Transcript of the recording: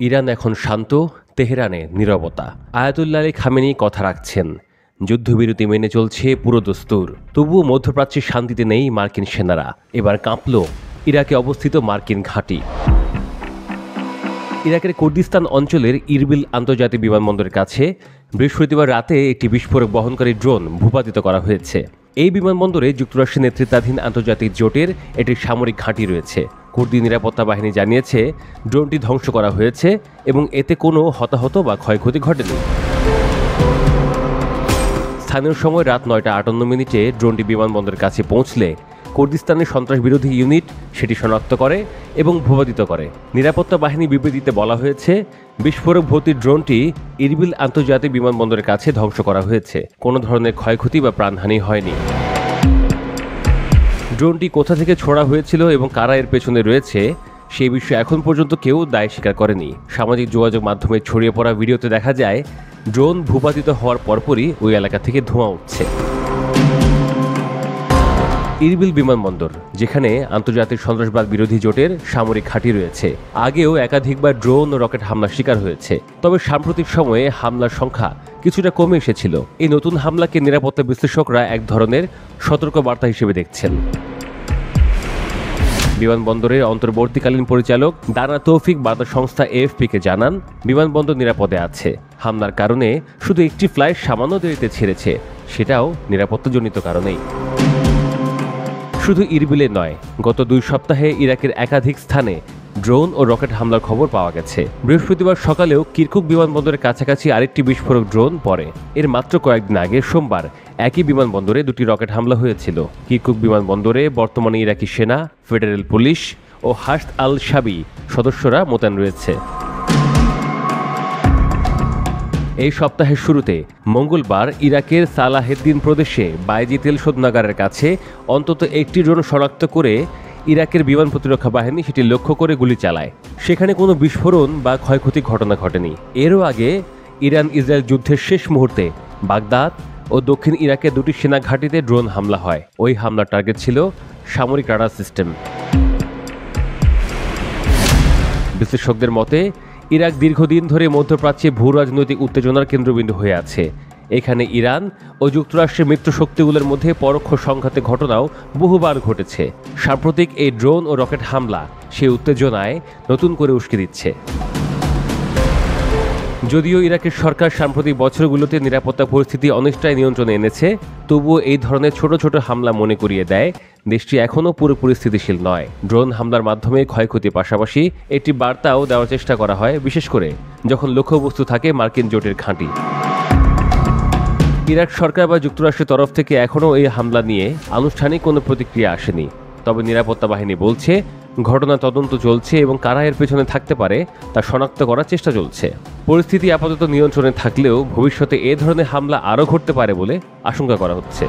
Iran এখন শান্ত, তেহরানে নীরবতা। Ayatollah Ali Khamenei কথা রাখছেন, যুদ্ধবিরতি মেনে চলছে পুরো দস্তুর। তবুও মধ্যপ্রাচ্যে শান্তিতে নেই মার্কিন সেনারা। এবার কাঁপল ইরাকে অবস্থিত মার্কিন ঘাঁটি। ইরাকের কুর্দিস্তান অঞ্চলের ইরবিল আন্তর্জাতিক বিমানবন্দরের কাছে বৃহস্পতিবার রাতে একটি বিস্ফোরক বহনকারী ড্রোন ভূপাতিত করা হয়েছে। এই বিমানবন্দরে যুক্তরাষ্ট্রের নেতৃত্বাধীন আন্তর্জাতিক জোটের একটি সামরিক ঘাঁটি রয়েছে। কুর্দি নিরাপত্তা বাহিনী জানিয়েছে ড্রোনটি ধ্বংস করা হয়েছে এবং এতে কোনো হতাহত বা ক্ষয়ক্ষতি ঘটেনি। স্থানীয় সময় রাত 9:58 ড্রোনটি বিমানবন্দরের কাছে পৌঁছলে কুর্দিস্তানের সন্ত্রাসবিরোধী ইউনিট সেটি শনাক্ত করে এবং ভূপাতিত করে। নিরাপত্তা বাহিনী বিবৃতিতে বলা হয়েছে, বিস্ফোরক ভর্তি ড্রোনটি ইরবিল আন্তর্জাতিক বিমানবন্দরের কাছে ধ্বংস করা হয়েছে। কোনো ধরনের ক্ষয়ক্ষতি বা প্রাণহানি হয়নি। ড্রোনটি কোথা থেকে ছোড়া হয়েছিল এবং কারা এর পেছনে রয়েছে সেই বিষয়ে এখন পর্যন্ত কেউ দায় স্বীকার করেনি। সামাজিক যোগাযোগ মাধ্যমে ছড়িয়ে পড়া ভিডিওতে দেখা যায় ড্রোন ভূপাতিত হওয়ার পরপরই ওই এলাকা থেকে ধোঁয়া উঠছে। ইরবিল বিমানবন্দর, যেখানে আন্তর্জাতিক সন্ত্রাসবাদ বিরোধী জোটের সামরিক ঘাঁটি রয়েছে, আগেও একাধিকবার ড্রোন ও রকেট হামলার শিকার হয়েছে। তবে সাম্প্রতিক সময়ে হামলার সংখ্যা কিছুটা কমে এসেছিল। এই নতুন হামলাকে নিরাপত্তা বিশ্লেষকরা এক ধরনের সতর্কবার্তা হিসেবে দেখছেন। বিমানবন্দরের অন্তর্বর্তীকালীন পরিচালক দানা তৌফিক বার্তা সংস্থা এএফপিকে জানান, বিমানবন্দর নিরাপদে আছে। হামলার কারণে শুধু একটি ফ্লাইট সামান্য দেরিতে ছেড়েছে, সেটাও নিরাপত্তাজনিত কারণেই। শুধু ইরবিলে নয়, গত 2 সপ্তাহে ইরাকের একাধিক স্থানে ড্রোন ও রকেট হামলার খবর পাওয়া গেছে। বৃহস্পতিবার সকালেও কিরকুক বিমানবন্দরের কাছাকাছি আরেকটি বিস্ফোরক ড্রোন পড়ে। এর মাত্র কয়েকদিন আগে সোমবার একই বিমানবন্দরে 2টি রকেট হামলা হয়েছিল। কিরকুক বিমানবন্দরে বর্তমানে ইরাকি সেনা, ফেডারেল পুলিশ ও হাশদ আল শাবি সদস্যরা মোতায়েন রয়েছে। এই সপ্তাহের শুরুতে মঙ্গলবার ইরাকের সালাহেদ্দিন প্রদেশে বাইজি তেল শোধনাগারের কাছে অন্তত একটি ড্রোন শনাক্ত করে ইরাকের বিমান প্রতিরক্ষা বাহিনী সেটি লক্ষ্য করে গুলি চালায়। সেখানে কোনো বিস্ফোরণ বা ক্ষয়ক্ষতির ঘটনা ঘটেনি। এরও আগে ইরান ইসরায়েল যুদ্ধের শেষ মুহূর্তে বাগদাদ ও দক্ষিণ ইরাকে 2টি সেনা ঘাঁটিতে ড্রোন হামলা হয়। ওই হামলার টার্গেট ছিল সামরিক রাডার সিস্টেম। বিশ্লেষকদের মতে, ইরাক দীর্ঘদিন ধরে মধ্যপ্রাচ্যে ভূ রাজনৈতিক উত্তেজনার কেন্দ্রবিন্দু হয়ে আছে। এখানে ইরান ও যুক্তরাষ্ট্রের মিত্র শক্তিগুলোর মধ্যে পরোক্ষ সংঘাতের ঘটনাও বহুবার ঘটেছে। সাম্প্রতিক এই ড্রোন ও রকেট হামলা সেই উত্তেজনায় নতুন করে উস্কে দিচ্ছে। যদিও ইরাকের সরকার সাম্প্রতিক বছরগুলোতে নিরাপত্তা পরিস্থিতি অনেকটাই নিয়ন্ত্রণে এনেছে, তবুও এই ধরনের ছোট ছোট হামলা মনে করিয়ে দেয় দেশটি এখনও পুরোপুরি স্থিতিশীল নয়। ড্রোন হামলার মাধ্যমে ক্ষয়ক্ষতির পাশাপাশি একটি বার্তাও দেওয়ার চেষ্টা করা হয়, বিশেষ করে যখন লক্ষ্যবস্তু থাকে মার্কিন জোটের ঘাঁটি। ইরাক সরকার বা যুক্তরাষ্ট্রের তরফ থেকে এখনও এই হামলা নিয়ে আনুষ্ঠানিক কোনো প্রতিক্রিয়া আসেনি। তবে নিরাপত্তা বাহিনী বলছে ঘটনা তদন্ত চলছে এবং কারা এর পেছনে থাকতে পারে তা শনাক্ত করার চেষ্টা চলছে। পরিস্থিতি আপাতত নিয়ন্ত্রণে থাকলেও ভবিষ্যতে এ ধরনের হামলা আরও ঘটতে পারে বলে আশঙ্কা করা হচ্ছে।